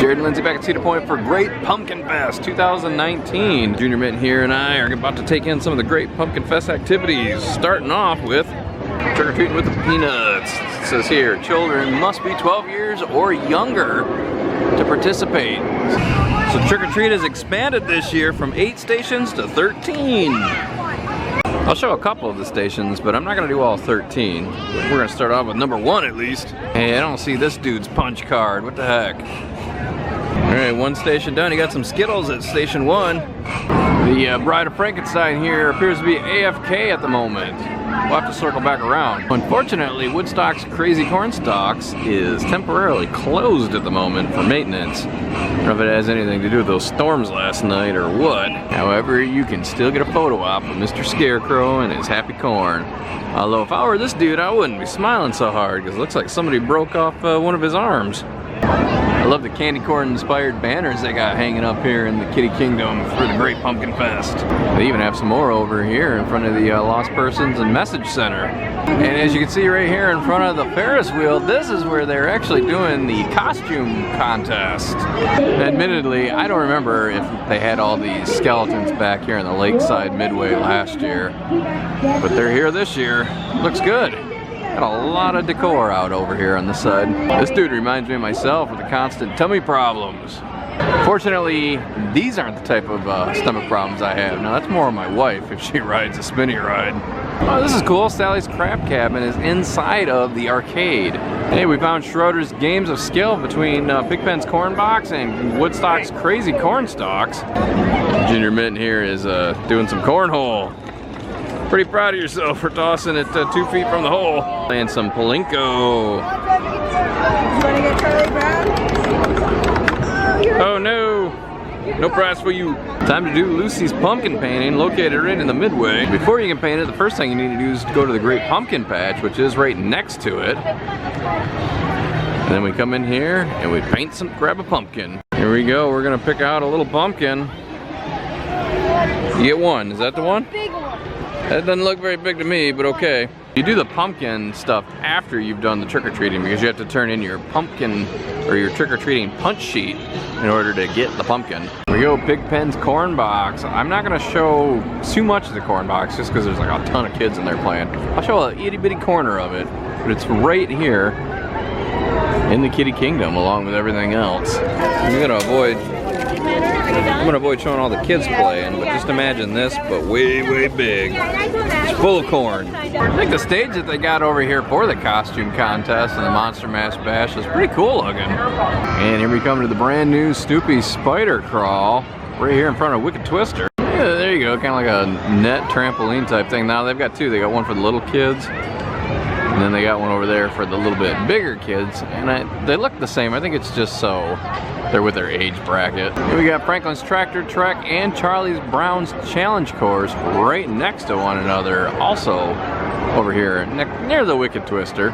Jared and Lindsay back at Cedar Point for Great Pumpkin Fest 2019. Junior Mint here and I are about to take in some of the Great Pumpkin Fest activities, starting off with trick-or-treating with the peanuts. It says here, children must be 12 years or younger to participate. So trick-or-treat has expanded this year from 8 stations to 13. I'll show a couple of the stations, but I'm not gonna do all 13. We're gonna start off with number 1 at least. Hey, I don't see this dude's punch card, what the heck? All right, 1 station done. You got some Skittles at station 1. The Bride of Frankenstein here appears to be AFK at the moment. We'll have to circle back around. Unfortunately, Woodstock's Crazy Corn Stalks is temporarily closed at the moment for maintenance. I don't know if it has anything to do with those storms last night or what. However, you can still get a photo op of Mr. Scarecrow and his happy corn. Although if I were this dude, I wouldn't be smiling so hard because it looks like somebody broke off one of his arms. I love the candy corn inspired banners they got hanging up here in the Kitty Kingdom for the Great Pumpkin Fest. They even have some more over here in front of the Lost Persons and Message Center. And as you can see right here in front of the Ferris wheel, this is where they're actually doing the costume contest. Admittedly, I don't remember if they had all these skeletons back here in the Lakeside Midway last year, but they're here this year. Looks good. Got a lot of decor out over here on this side. This dude reminds me of myself with the constant tummy problems. Fortunately, these aren't the type of stomach problems I have. Now that's more of my wife if she rides a spinny ride. Oh, this is cool. Sally's Crab Cabin is inside of the arcade. Hey, we found Schroeder's Games of Skill between Pigpen's Corn Box and Woodstock's Crazy Corn Stalks. Junior Mint here is doing some cornhole. Pretty proud of yourself for tossing it 2 feet from the hole. And some Palinko. You want to get Charlie Brown? Oh no! No prize for you. Time to do Lucy's pumpkin painting, located right in the Midway. Before you can paint it, the first thing you need to do is go to the Great Pumpkin Patch, which is right next to it. And then we come in here and we paint grab a pumpkin. Here we go, we're gonna pick out a little pumpkin. You get one, is that the one? Big one. That doesn't look very big to me, but okay. You do the pumpkin stuff after you've done the trick-or-treating because you have to turn in your pumpkin or your trick-or-treating punch sheet in order to get the pumpkin. Here we go, Pigpen's Corn Box. I'm not gonna show too much of the corn box just because there's like a ton of kids in there playing. I'll show a itty bitty corner of it, but it's right here in the Kitty Kingdom along with everything else. I'm gonna avoid showing all the kids playing, but just imagine this, but way, way big. It's full of corn. I think the stage that they got over here for the costume contest and the Monster Mash Bash is pretty cool looking. And here we come to the brand new Snoopy Spider Crawl, right here in front of Wicked Twister. Yeah, there you go, kind of like a net trampoline type thing. Now they've got 2. They got one for the little kids, and then they got one over there for the little bit bigger kids. And they look the same. I think it's just so they're with their age bracket. Here we got Franklin's Tractor Trek and Charlie Brown's Challenge Course right next to one another. Also over here near the Wicked Twister.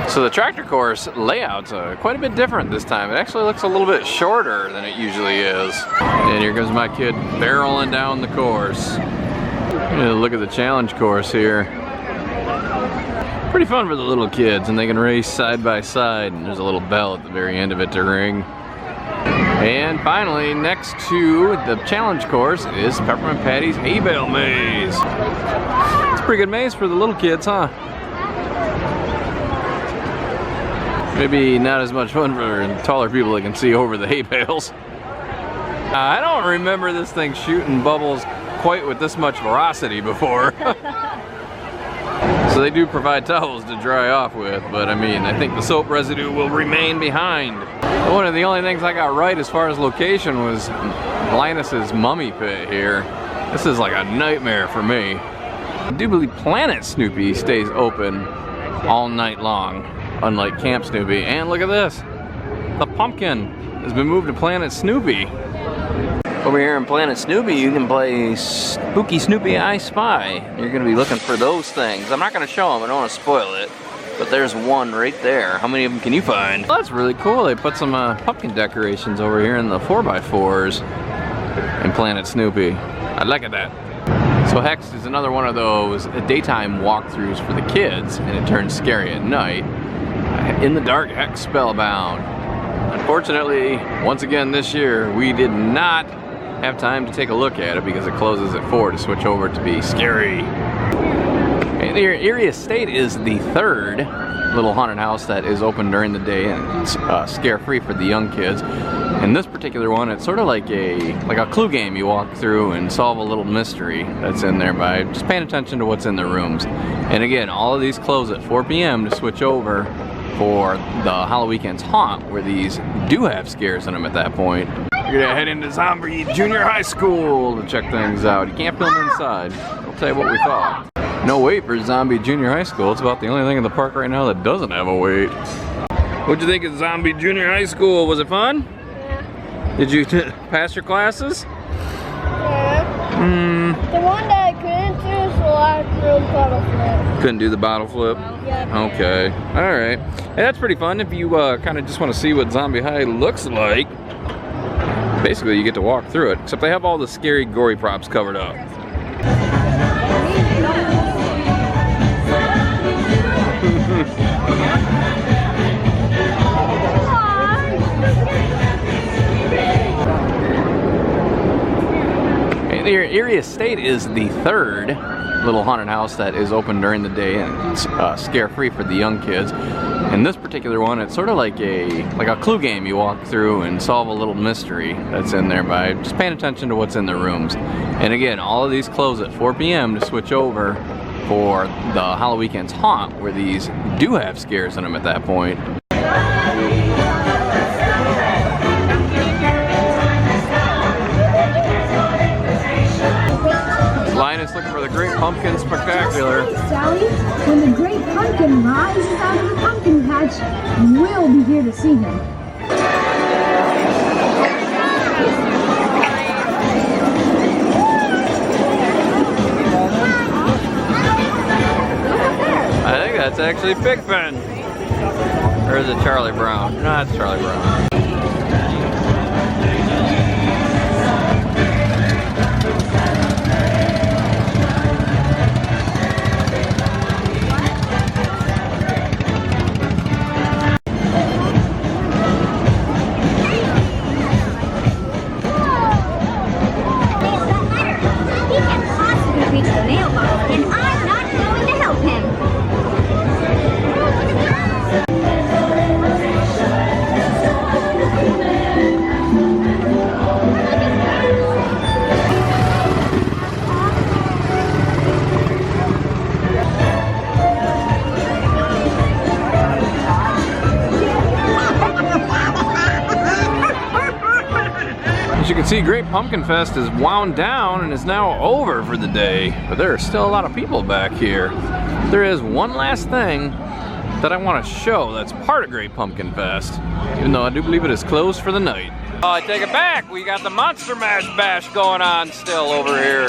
So the tractor course layout's quite a bit different this time. It actually looks a little bit shorter than it usually is. And here comes my kid barreling down the course. Look at the challenge course here. Pretty fun for the little kids, and they can race side by side, and there's a little bell at the very end of it to ring. And finally, next to the challenge course is Peppermint Patty's Hay Bale Maze. It's a pretty good maze for the little kids, huh? Maybe not as much fun for taller people that can see over the hay bales. I don't remember this thing shooting bubbles quite with this much velocity before. So they do provide towels to dry off with, but I mean, I think the soap residue will remain behind. One of the only things I got right as far as location was Linus's mummy pit here. This is like a nightmare for me. I do believe Planet Snoopy stays open all night long, unlike Camp Snoopy. And look at this, the pumpkin has been moved to Planet Snoopy. Over here in Planet Snoopy, you can play Spooky Snoopy I Spy. You're gonna be looking for those things. I'm not gonna show them, I don't wanna spoil it, but there's one right there. How many of them can you find? Oh, that's really cool. They put some pumpkin decorations over here in the 4x4s in Planet Snoopy. I like that. So Hex is another one of those daytime walkthroughs for the kids, and it turns scary at night. In the Dark, Hex Spellbound. Unfortunately, once again this year, we did not have time to take a look at it because it closes at 4 to switch over to be scary. And the Erie Estate is the third little haunted house that is open during the day and it's scare-free for the young kids. And this particular one, it's sort of like a clue game. You walk through and solve a little mystery that's in there by just paying attention to what's in the rooms. And again, all of these close at 4 p.m. to switch over for the Halloweekends haunt, where these do have scares in them at that point. You're gonna head into Zombie Junior High School to check things out. You can't film inside. I'll tell you what we thought. No wait for Zombie Junior High School. It's about the only thing in the park right now that doesn't have a wait. What'd you think of Zombie Junior High School? Was it fun? Yeah. Did you pass your classes? Yeah. The one that I couldn't do, so I threw the bottle flip. Couldn't do the bottle flip? Yeah. Okay. Alright. Hey, that's pretty fun if you kind of just want to see what Zombie High looks like. Basically, you get to walk through it, except they have all the scary, gory props covered up. The Erie Estate is the third little haunted house that is open during the day and it's scare-free for the young kids. And this particular one, it's sort of like a clue game. You walk through and solve a little mystery that's in there by just paying attention to what's in the rooms. And again, all of these close at 4 p.m. to switch over for the Halloweekends haunt, where these do have scares in them at that point. Linus looking for the Great Pumpkin Spectacular. Sally, when the Great Pumpkin rises out of the pumpkin patch, we'll be here to see him. I think that's actually Pigpen. Or is it Charlie Brown? No, it's Charlie Brown. As you can see, Great Pumpkin Fest is wound down and is now over for the day, but there are still a lot of people back here. There is one last thing that I want to show that's part of Great Pumpkin Fest, even though I do believe it is closed for the night. Oh, I take it back. We got the Monster Mash Bash going on still over here.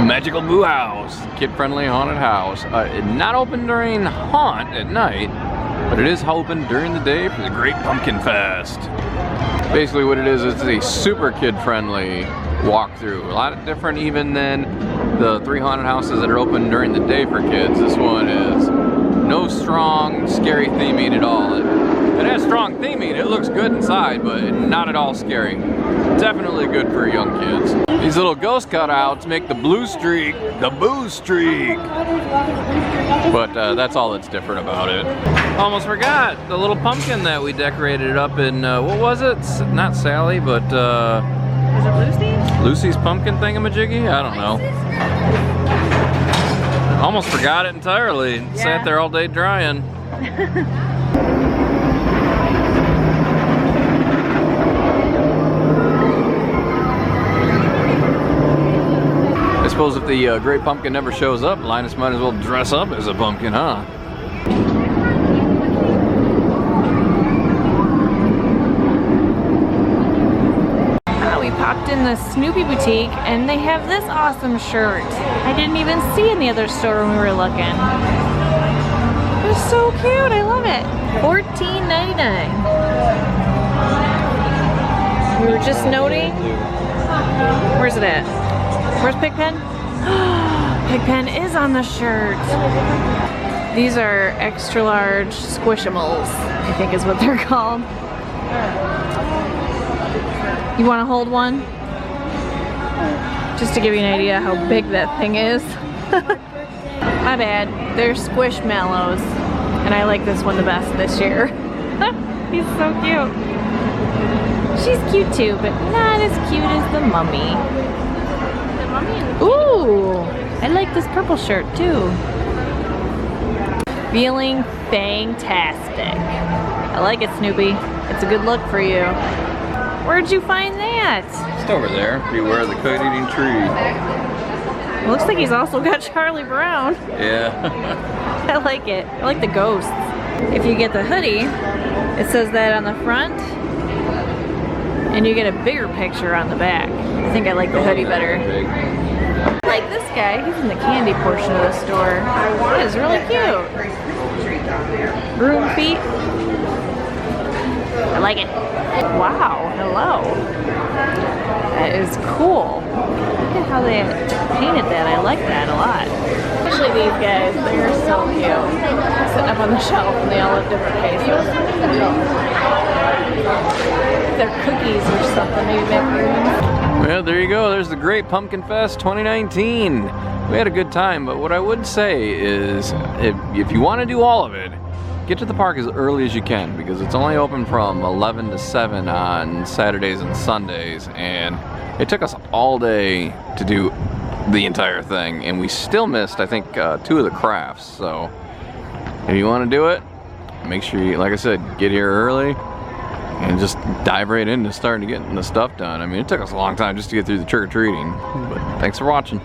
Magical Boo House, kid-friendly haunted house. Not open during haunt at night, but it is open during the day for the Great Pumpkin Fest. Basically what it is, it's a super kid-friendly walkthrough. A lot different even than the 3 haunted houses that are open during the day for kids. This one is no strong, scary theming at all. It has strong theming, it looks good inside, but not at all scary. Definitely good for young kids. These little ghost cutouts make the blue streak the boo streak. But that's all that's different about it. Almost forgot the little pumpkin that we decorated up in, what was it? Not Sally, but Was it Lucy's? Lucy's pumpkin thingamajiggy? I don't know. Almost forgot it entirely. Yeah. Sat there all day drying. I suppose if the Great Pumpkin never shows up, Linus might as well dress up as a pumpkin, huh? We popped in the Snoopy boutique and they have this awesome shirt. I didn't even see in the other store when we were looking. It's so cute, I love it. $14.99. We were just noting, where's it at? Where's Pigpen? Pigpen is on the shirt. These are extra large squishimals, I think is what they're called. You want to hold one? Just to give you an idea how big that thing is. My bad. They're squishmallows, and I like this one the best this year. He's so cute. She's cute too, but not as cute as the mummy. The mummy and the Ooh! I like this purple shirt too. Feeling fantastic. I like it, Snoopy. It's a good look for you. Where'd you find that? Just over there. Beware the kite-eating tree. It looks like he's also got Charlie Brown. Yeah. I like it. I like the ghosts. If you get the hoodie, it says that on the front, and you get a bigger picture on the back. I think I like the hoodie better. I like this guy. He's in the candy portion of the store. He is really cute. Broom feet. I like it. Wow, hello. That is cool. Look at how they painted that. I like that a lot. Especially these guys. They're so cute. Sitting up on the shelf and they all have different faces. They're cookies or something. Maybe macaroons. Well, there you go. There's the Great Pumpkin Fest 2019. We had a good time, but what I would say is if you want to do all of it, get to the park as early as you can, because it's only open from 11 to 7 on Saturdays and Sundays, and it took us all day to do the entire thing, and we still missed, I think, 2 of the crafts. So if you want to do it, make sure you, like I said, get here early and just dive right into starting to getting the stuff done. I mean, it took us a long time just to get through the trick-or-treating, but thanks for watching.